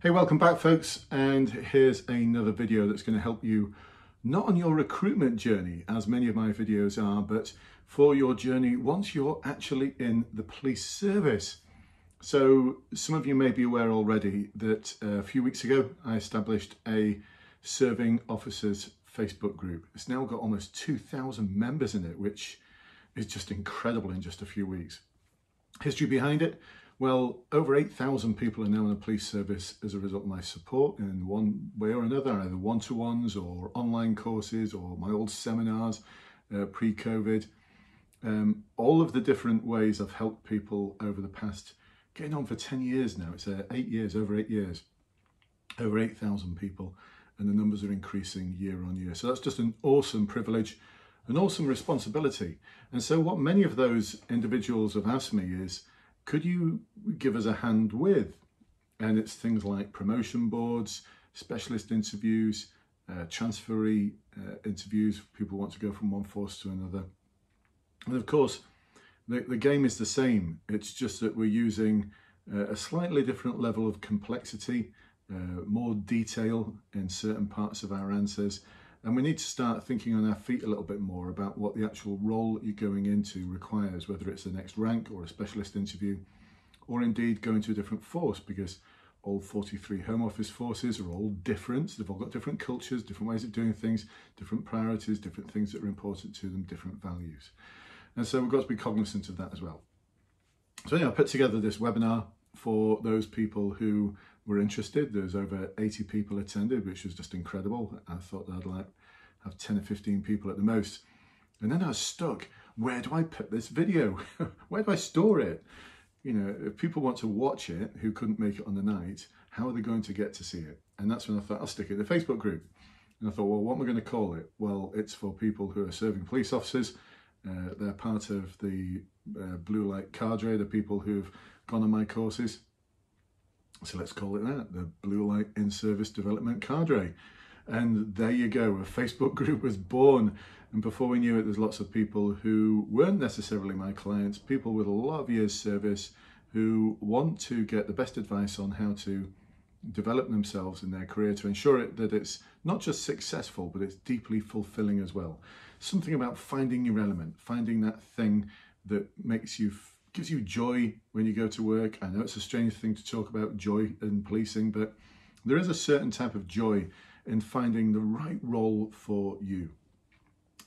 Hey, welcome back folks, and here's another video that's going to help you not on your recruitment journey, as many of my videos are, but for your journey once you're actually in the police service. So some of you may be aware already that a few weeks ago I established a serving officers Facebook group. It's now got almost 2,000 members in it, which is just incredible in just a few weeks. History behind it. Well, over 8,000 people are now in the police service as a result of my support in one way or another, either one-to-ones or online courses or my old seminars pre-COVID. All of the different ways I've helped people over the past, getting on for 10 years now. It's 8 years, over 8 years, over 8,000 people, and the numbers are increasing year on year. So that's just an awesome privilege, an awesome responsibility. And so what many of those individuals have asked me is, could you give us a hand with? And it's things like promotion boards, specialist interviews, transferee interviews. People want to go from one force to another. And of course, the game is the same. It's just that we're using a slightly different level of complexity, more detail in certain parts of our answers. And we need to start thinking on our feet a little bit more about what the actual role that you're going into requires, whether it's the next rank or a specialist interview, or indeed going to a different force, because all 43 Home Office forces are all different. They've all got different cultures, different ways of doing things, different priorities, different things that are important to them, different values. And so we've got to be cognizant of that as well. So anyway, I put together this webinar for those people who were interested. There's over 80 people attended, which was just incredible. I thought that I'd have 10 or 15 people at the most. And then I was stuck. Where do I put this video? Where do I store it? You know, if people want to watch it who couldn't make it on the night, how are they going to get to see it? And that's when I thought, I'll stick it in the Facebook group. And I thought, well, what am I going to call it? Well, it's for people who are serving police officers. They're part of the Bluelight cadre, the people who've gone on my courses. So let's call it that, the Bluelight in-service development cadre. And there you go, a Facebook group was born. And before we knew it, there's lots of people who weren't necessarily my clients, people with a lot of years service who want to get the best advice on how to develop themselves in their career to ensure that it's not just successful, but it's deeply fulfilling as well. Something about finding your element, finding that thing that gives you joy when you go to work. I know it's a strange thing to talk about, joy in policing, but there is a certain type of joy in finding the right role for you.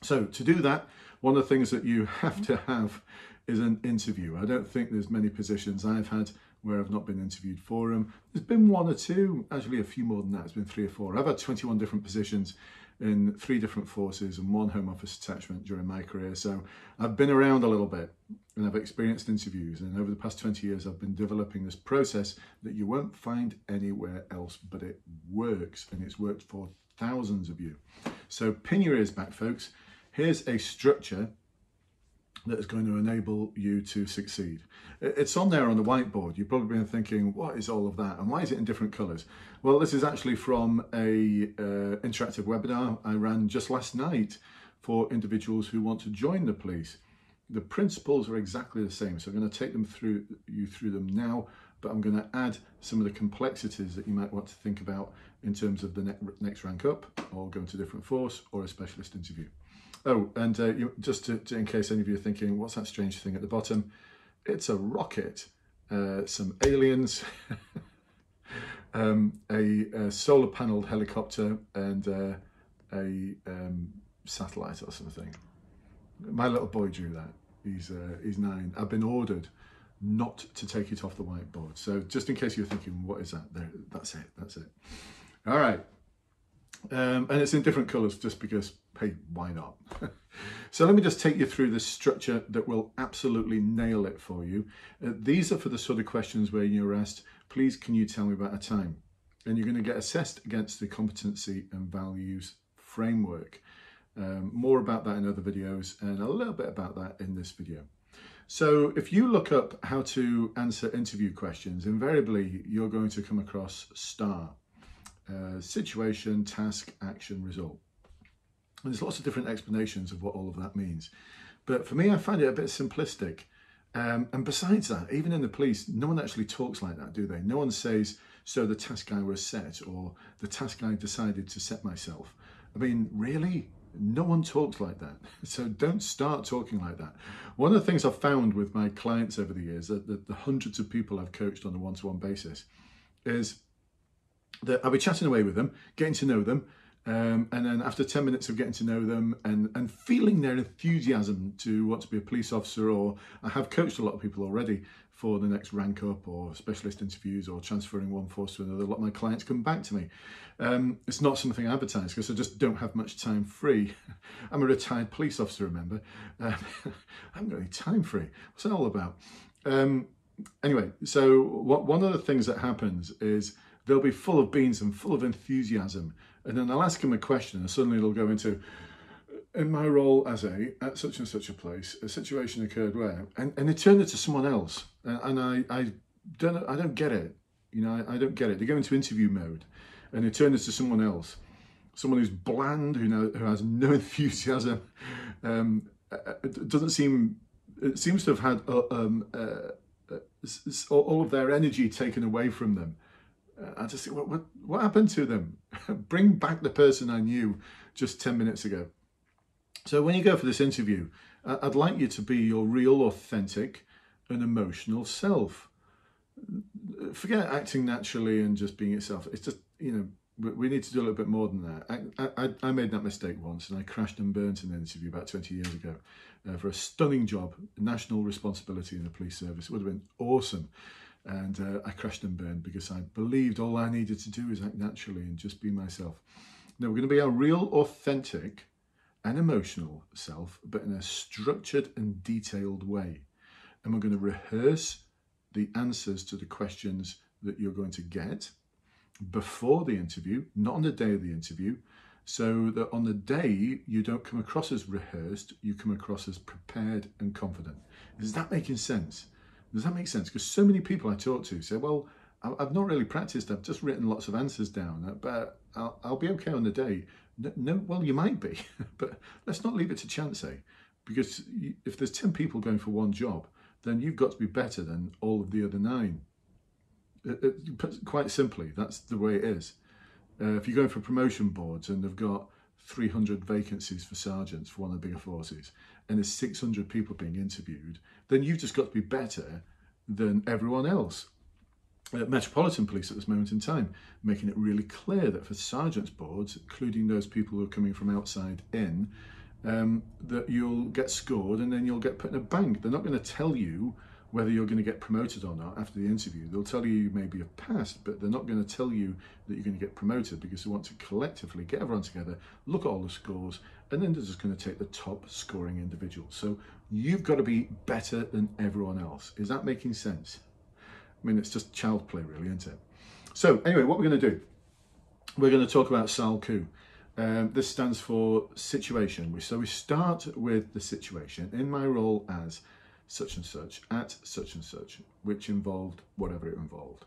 So to do that, one of the things that you have to have is an interview. I don't think there's many positions I've had where I've not been interviewed for them. There's been one or two, actually a few more than that. It's been 3 or 4. I've had 21 different positions in 3 different forces and 1 Home Office attachment during my career. So I've been around a little bit and I've experienced interviews. And over the past 20 years, I've been developing this process that you won't find anywhere else, but it works, and it's worked for thousands of you. So pin your ears back, folks. Here's a structure that is going to enable you to succeed. It's on there on the whiteboard. You've probably been thinking, what is all of that? And why is it in different colors? Well, this is actually from a interactive webinar I ran just last night for individuals who want to join the police. The principles are exactly the same. So I'm going to take you through them now, but I'm going to add some of the complexities that you might want to think about in terms of the next rank up, or going to a different force, or a specialist interview. Oh, and just in case any of you are thinking, what's that strange thing at the bottom? It's a rocket, some aliens, a solar panelled helicopter, and a satellite or something. My little boy drew that. He's 9. I've been ordered not to take it off the whiteboard. So just in case you're thinking, what is that? There, that's it. All right. And it's in different colours just because, hey, why not? So let me just take you through this structure that will absolutely nail it for you. These are for the sort of questions where you're asked, please, can you tell me about a time? And you're going to get assessed against the competency and values framework. More about that in other videos, and a little bit about that in this video. So if you look up how to answer interview questions, invariably you're going to come across STAR. Situation, task, action, result. And there's lots of different explanations of what all of that means. But for me, I find it a bit simplistic. And besides that, even in the police, no one actually talks like that, do they? No one says so the task I was set, or the task I decided to set myself. I mean, really? No one talks like that. So don't start talking like that. One of the things I've found with my clients over the years, that the hundreds of people I've coached on a one-to-one basis, is that I'll be chatting away with them, getting to know them, and then after 10 minutes of getting to know them and feeling their enthusiasm to want to be a police officer, or I have coached a lot of people already for the next rank up or specialist interviews or transferring one force to another, a lot of my clients come back to me. It's not something I advertise because I just don't have much time free. I'm a retired police officer, remember. I haven't got any time free. What's that all about? Anyway, so one of the things that happens is they'll be full of beans and full of enthusiasm, and then I'll ask them a question and suddenly they'll go into, in my role as at such and such a place, a situation occurred where, and they turn it to someone else, and I don't get it, you know, I don't get it. They go into interview mode and they turn it to someone else, someone who's bland, who has no enthusiasm. It seems to have had all of their energy taken away from them. I just think, what happened to them? Bring back the person I knew just 10 minutes ago. So when you go for this interview, I'd like you to be your real, authentic and emotional self. Forget acting naturally and just being yourself. It's just, you know, we need to do a little bit more than that. I made that mistake once, and I crashed and burnt in an interview about 20 years ago for a stunning job, national responsibility in the police service. It would have been awesome. And I crashed and burned because I believed all I needed to do is act naturally and just be myself. Now, we're going to be our real, authentic and emotional self, but in a structured and detailed way. And we're going to rehearse the answers to the questions that you're going to get before the interview, not on the day of the interview, so that on the day you don't come across as rehearsed, you come across as prepared and confident. Is that making sense? Does that make sense? Because so many people I talk to say, well, I've not really practiced, I've just written lots of answers down, but I'll be okay on the day. No, well, you might be, but let's not leave it to chance, because if there's 10 people going for one job, then you've got to be better than all of the other 9. Quite simply, that's the way it is. If you're going for promotion boards and they've got 300 vacancies for sergeants for one of the bigger forces, and there's 600 people being interviewed, then you've just got to be better than everyone else. Metropolitan Police at this moment in time, making it really clear that for sergeants boards, including those people who are coming from outside in, that you'll get scored and then you'll get put in a bank. They're not going to tell you whether you're going to get promoted or not after the interview. They'll tell you you maybe have passed, but they're not going to tell you that you're going to get promoted, because they want to collectively get everyone together, look at all the scores, and then they're just going to take the top scoring individual. So you've got to be better than everyone else. Is that making sense? I mean, it's just child play, really, isn't it? So anyway, what we're going to do, we're going to talk about SAARLKU. This stands for situation. So we start with the situation. In my role as such and such, at such and such, which involved whatever it involved.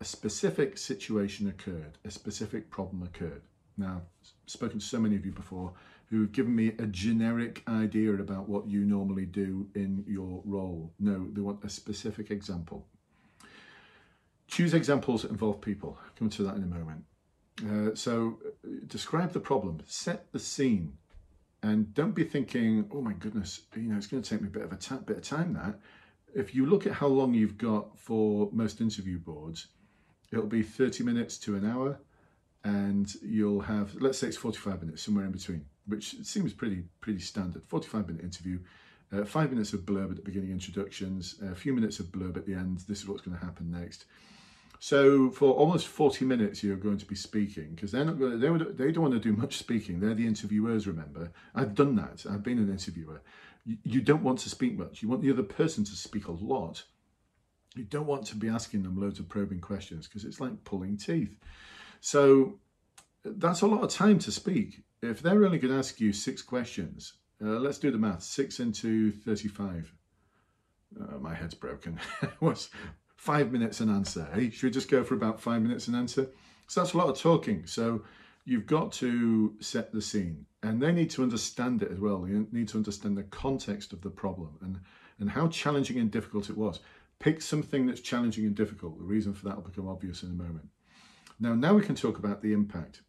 A specific situation occurred, a specific problem occurred. Now, I've spoken to so many of you before who've given me a generic idea about what you normally do in your role. No, they want a specific example. Choose examples that involve people. I'll come to that in a moment. So describe the problem, set the scene. And don't be thinking, oh my goodness, you know, it's going to take me a bit of time. That if you look at how long you've got for most interview boards, it'll be 30 minutes to an hour, and you'll have, let's say it's 45 minutes, somewhere in between, which seems pretty standard. 45-minute interview, 5 minutes of blurb at the beginning, introductions, a few minutes of blurb at the end. This is what's going to happen next. So for almost 40 minutes, you're going to be speaking, because they're not going to, they don't want to do much speaking. They're the interviewers, remember. I've done that. I've been an interviewer. You don't want to speak much. You want the other person to speak a lot. You don't want to be asking them loads of probing questions, because it's like pulling teeth. So that's a lot of time to speak. If they're only going to ask you 6 questions, let's do the math. 6 into 35. My head's broken. What's 5 minutes an answer? Hey, should we just go for about 5 minutes an answer? So that's a lot of talking. So you've got to set the scene, and they need to understand it as well. They need to understand the context of the problem and how challenging and difficult it was. Pick something that's challenging and difficult. The reason for that will become obvious in a moment. Now we can talk about the impact.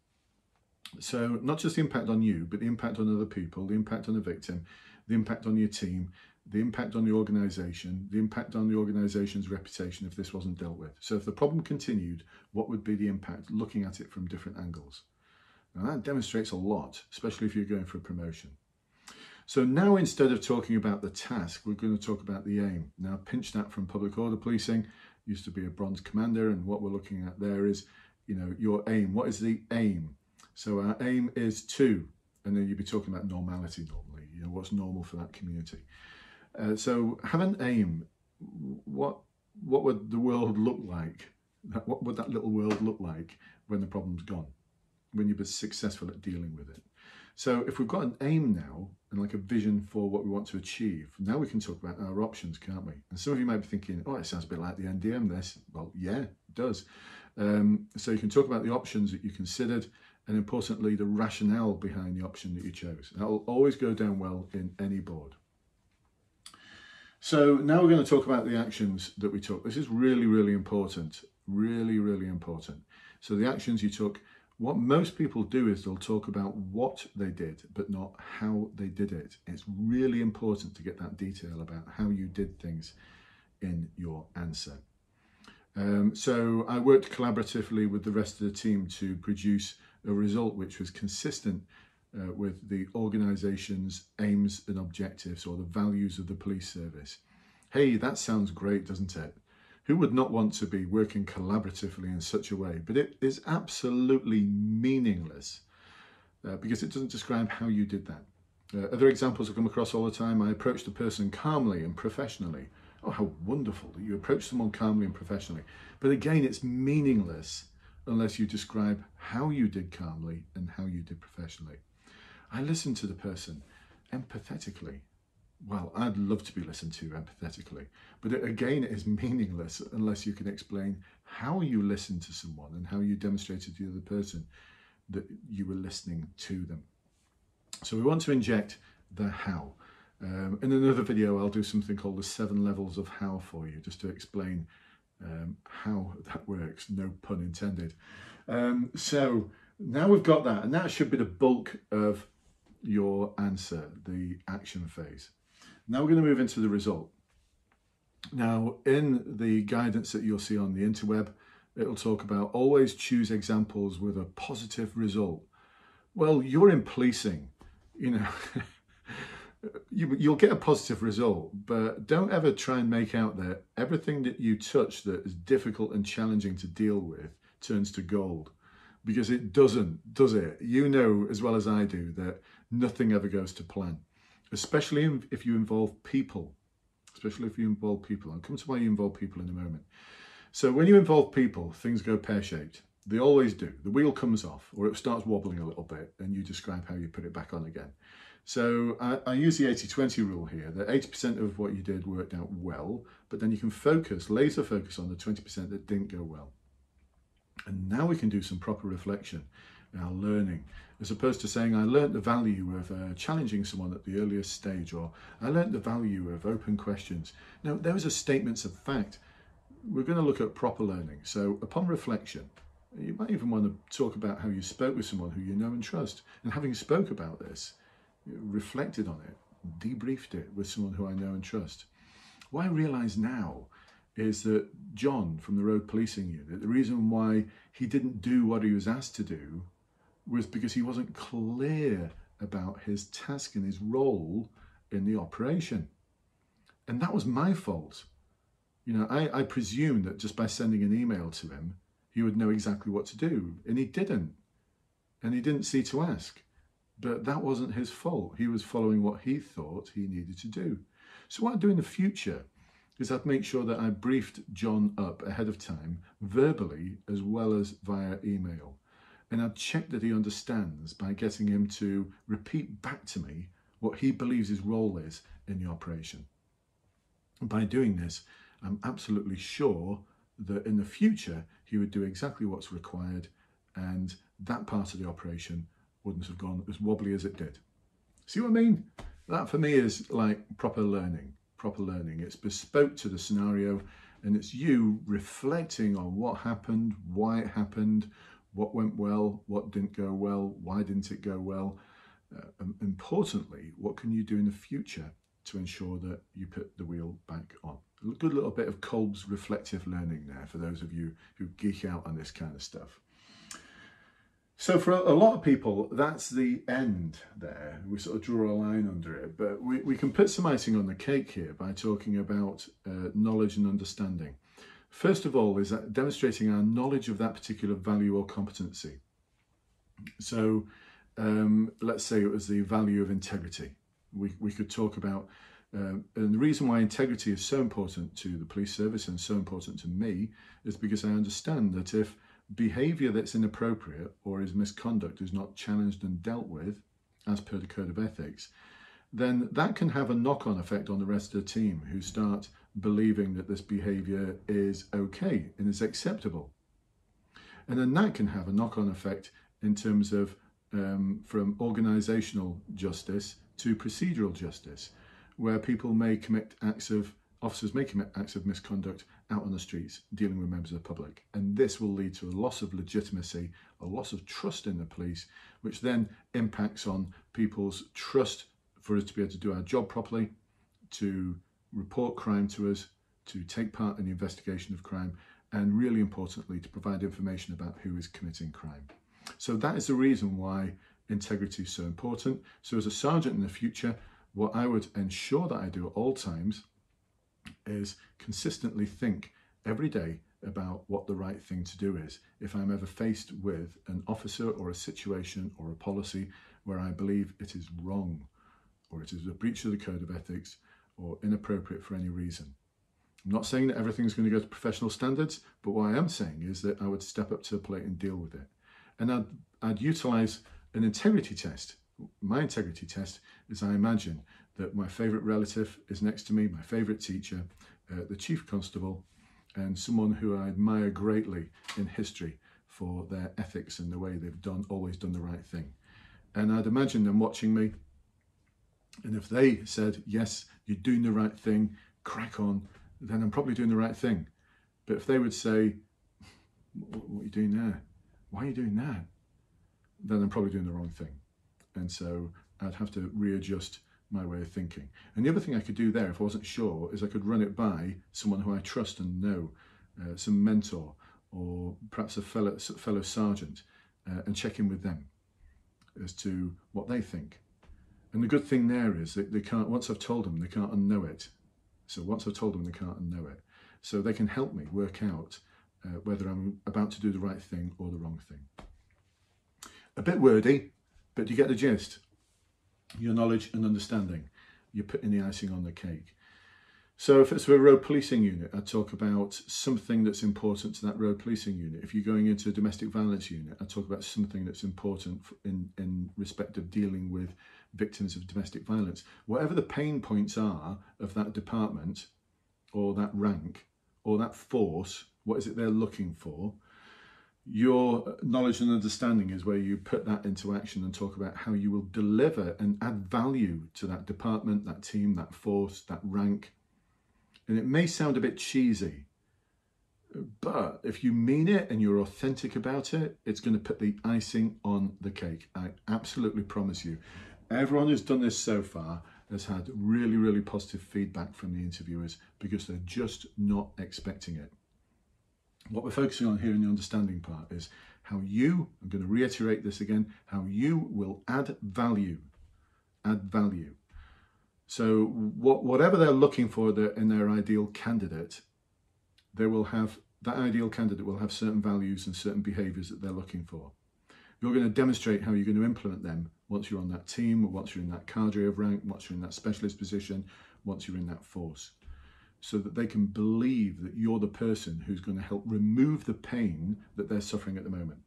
So not just the impact on you, but the impact on other people, the impact on the victim, the impact on your team, the impact on the organisation, the impact on the organisation's reputation if this wasn't dealt with. So if the problem continued, what would be the impact, looking at it from different angles? Now that demonstrates a lot, especially if you're going for a promotion. So now instead of talking about the task, we're going to talk about the aim. Now pinch that from public order policing, used to be a bronze commander, and what we're looking at there is, you know, your aim. What is the aim? So our aim is to, and then you'd be talking about normality normally, you know, what's normal for that community. So have an aim. What would the world look like? What would that little world look like when the problem's gone? When you've been successful at dealing with it? So if we've got an aim now and like a vision for what we want to achieve, now we can talk about our options, can't we? And some of you might be thinking, oh, it sounds a bit like the NDM this. Well, yeah, it does. So you can talk about the options that you considered, and importantly, the rationale behind the option that you chose. That will always go down well in any board. So now we're going to talk about the actions that we took. This is really, really important. Really, really important. So the actions you took, what most people do is they'll talk about what they did, but not how they did it. It's really important to get that detail about how you did things in your answer. So I worked collaboratively with the rest of the team to produce a result which was consistent with the organisation's aims and objectives, or the values of the police service. Hey, that sounds great, doesn't it? Who would not want to be working collaboratively in such a way? But it is absolutely meaningless because it doesn't describe how you did that. Other examples I come across all the time: I approached a person calmly and professionally. Oh, how wonderful that you approach someone calmly and professionally. But again, it's meaningless unless you describe how you did calmly and how you did professionally. I listened to the person empathetically. Well, I'd love to be listened to empathetically, but again, it is meaningless unless you can explain how you listened to someone and how you demonstrated to the other person that you were listening to them. So we want to inject the how. In another video, I'll do something called the 7 levels of how for you, just to explain how that works, no pun intended. So now we've got that, and that should be the bulk of your answer, the action phase. Now we're going to move into the result. Now, in the guidance that you'll see on the interweb, it'll talk about always choose examples with a positive result. Well, you're in policing, you know, you'll get a positive result, but don't ever try and make out that everything that you touch that is difficult and challenging to deal with turns to gold, because it doesn't, does it? You know as well as I do that nothing ever goes to plan, especially if you involve people. I'll come to why you involve people in a moment. So when you involve people, things go pear-shaped. They always do. The wheel comes off, or it starts wobbling a little bit, and you describe how you put it back on again. So I use the 80-20 rule here, that 80% of what you did worked out well, but then you can laser focus on the 20% that didn't go well. And now we can do some proper reflection in our learning, as opposed to saying, I learned the value of challenging someone at the earliest stage, or I learned the value of open questions. Now, those are statements of fact. We're going to look at proper learning. So upon reflection, you might even want to talk about how you spoke with someone who you know and trust. And having spoke about this, reflected on it, debriefed it with someone who I know and trust. What I realise now is that John from the Road Policing Unit, the reason why he didn't do what he was asked to do was because he wasn't clear about his task and his role in the operation. And that was my fault. You know, I presumed that just by sending an email to him, he would know exactly what to do, and he didn't. And he didn't see to ask. But that wasn't his fault. He was following what he thought he needed to do. So what I do in the future is I'd make sure that I briefed John up ahead of time, verbally as well as via email. And I'd check that he understands by getting him to repeat back to me what he believes his role is in the operation. And by doing this, I'm absolutely sure that in the future, he would do exactly what's required, and that part of the operation wouldn't have gone as wobbly as it did. See what I mean? That for me is like proper learning. It's bespoke to the scenario, And it's you reflecting on what happened, why it happened, what went well, what didn't go well, why didn't it go well. Importantly, what can you do in the future to ensure that you put the wheel back on? A good little bit of Kolb's reflective learning there for those of you who geek out on this kind of stuff. So for a lot of people, that's the end there. We sort of draw a line under it, but we can put some icing on the cake here by talking about knowledge and understanding. First of all is that demonstrating our knowledge of that particular value or competency. So let's say it was the value of integrity. We could talk about, and the reason why integrity is so important to the police service and so important to me is because I understand that if behaviour that's inappropriate or is misconduct is not challenged and dealt with as per the code of ethics, then that can have a knock-on effect on the rest of the team who start believing that this behaviour is okay and is acceptable. And then that can have a knock-on effect in terms of from organisational justice to procedural justice, where people may commit officers may commit acts of misconduct out on the streets dealing with members of the public. And this will lead to a loss of legitimacy, a loss of trust in the police, which then impacts on people's trust for us to be able to do our job properly, to report crime to us, to take part in the investigation of crime, and really importantly, to provide information about who is committing crime. So that is the reason why integrity is so important. So as a sergeant in the future, what I would ensure that I do at all times is consistently think every day about what the right thing to do is. If I'm ever faced with an officer or a situation or a policy where I believe it is wrong, or it is a breach of the code of ethics, or inappropriate for any reason. I'm not saying that everything's going to go to professional standards, but what I am saying is that I would step up to the plate and deal with it. And I'd utilise an integrity test. My integrity test is I imagine that my favourite relative is next to me, my favourite teacher, the chief constable, and someone who I admire greatly in history for their ethics and the way they've always done the right thing. And I'd imagine them watching me, and if they said, yes, you're doing the right thing, crack on, then I'm probably doing the right thing. But if they would say, what are you doing there? Why are you doing that? Then I'm probably doing the wrong thing. And so I'd have to readjust my way of thinking. And the other thing I could do there, if I wasn't sure, is I could run it by someone who I trust and know, some mentor, or perhaps a fellow sergeant, and check in with them as to what they think. And the good thing there is that they can't, once I've told them, they can't unknow it. So once I've told them, they can't unknow it. So they can help me work out whether I'm about to do the right thing or the wrong thing. A bit wordy, but you get the gist. Your knowledge and understanding, you're putting the icing on the cake. So if it's for a road policing unit, I talk about something that's important to that road policing unit. If you're going into a domestic violence unit, I talk about something that's important in respect of dealing with victims of domestic violence. Whatever the pain points are of that department or that rank or that force, what is it they're looking for? Your knowledge and understanding is where you put that into action and talk about how you will deliver and add value to that department, that team, that force, that rank. And it may sound a bit cheesy, but if you mean it and you're authentic about it, it's going to put the icing on the cake. I absolutely promise you. Everyone who's done this so far has had really, really positive feedback from the interviewers because they're just not expecting it. What we're focusing on here in the understanding part is how you, I'm going to reiterate this again, how you will add value. Add value. So whatever they're looking for in their ideal candidate, they will have, that ideal candidate will have certain values and certain behaviours that they're looking for. You're going to demonstrate how you're going to implement them once you're on that team, or once you're in that cadre of rank, once you're in that specialist position, once you're in that force, so that they can believe that you're the person who's going to help remove the pain that they're suffering at the moment.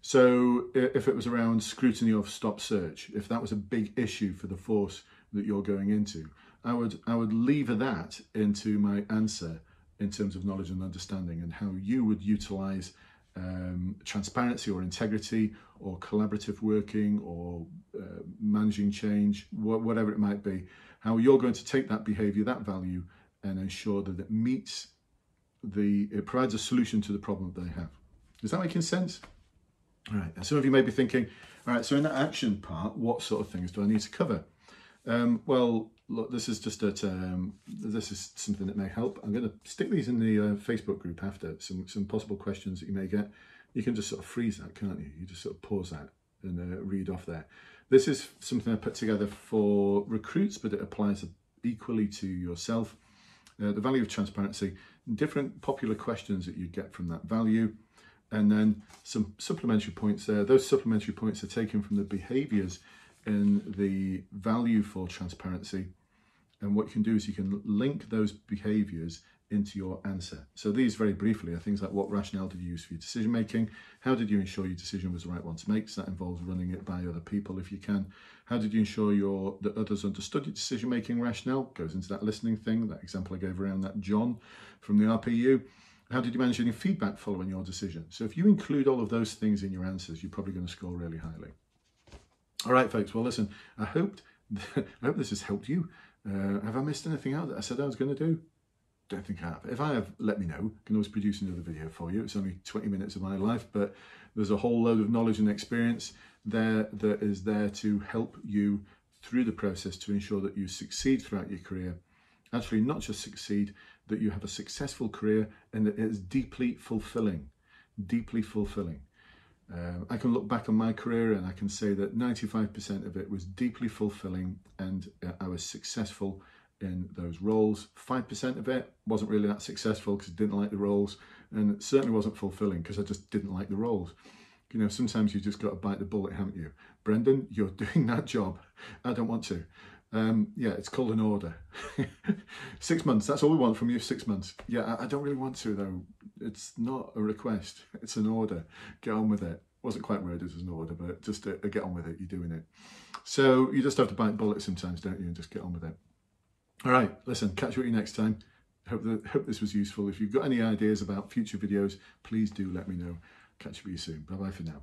So if it was around scrutiny of stop search, if that was a big issue for the force that you're going into, I would lever that into my answer in terms of knowledge and understanding, and how you would utilise transparency or integrity or collaborative working or managing change, whatever it might be, how you're going to take that behaviour, that value, and ensure that it meets it provides a solution to the problem that they have. Is that making sense? All right, and some of you may be thinking, all right, so in that action part, what sort of things do I need to cover? Well, look, this is just this is something that may help. I'm going to stick these in the Facebook group after, some possible questions that you may get. You can just sort of freeze that, can't you? You just sort of pause that and read off there. This is something I put together for recruits, but it applies equally to yourself. The value of transparency, different popular questions that you get from that value, and then some supplementary points there. Those supplementary points are taken from the behaviours in the value for transparency, and what you can do is you can link those behaviours into your answer. So these, very briefly, are things like: what rationale did you use for your decision making? How did you ensure your decision was the right one to make? So that involves running it by other people if you can. How did you ensure that others understood your decision making rationale? Goes into that listening thing, that example I gave around that John from the RPU. How did you manage any feedback following your decision? So if you include all of those things in your answers, you're probably going to score really highly. All right, folks. Well, listen, I hope this has helped you. Have I missed anything out that I said I was going to do? Don't think I have. If I have, let me know. I can always produce another video for you. It's only 20 minutes of my life, but there's a whole load of knowledge and experience there that is there to help you through the process to ensure that you succeed throughout your career. Actually, not just succeed, that you have a successful career and that it is deeply fulfilling. Deeply fulfilling. I can look back on my career and I can say that 95% of it was deeply fulfilling, and I was successful in those roles. 5% of it wasn't really that successful because I didn't like the roles, and it certainly wasn't fulfilling because I just didn't like the roles. You know, sometimes you just got to bite the bullet, haven't you? Brendan, you're doing that job. I don't want to. Yeah, it's called an order. 6 months, that's all we want from you, 6 months. Yeah, I don't really want to, though. It's not a request, it's an order. Get on with it. Wasn't quite worded as an order, but just get on with it, you're doing it. So you just have to bite bullets sometimes, don't you, and just get on with it. All right, listen, catch you at you next time. Hope this was useful. If you've got any ideas about future videos, please do let me know. Catch you soon. Bye-bye for now.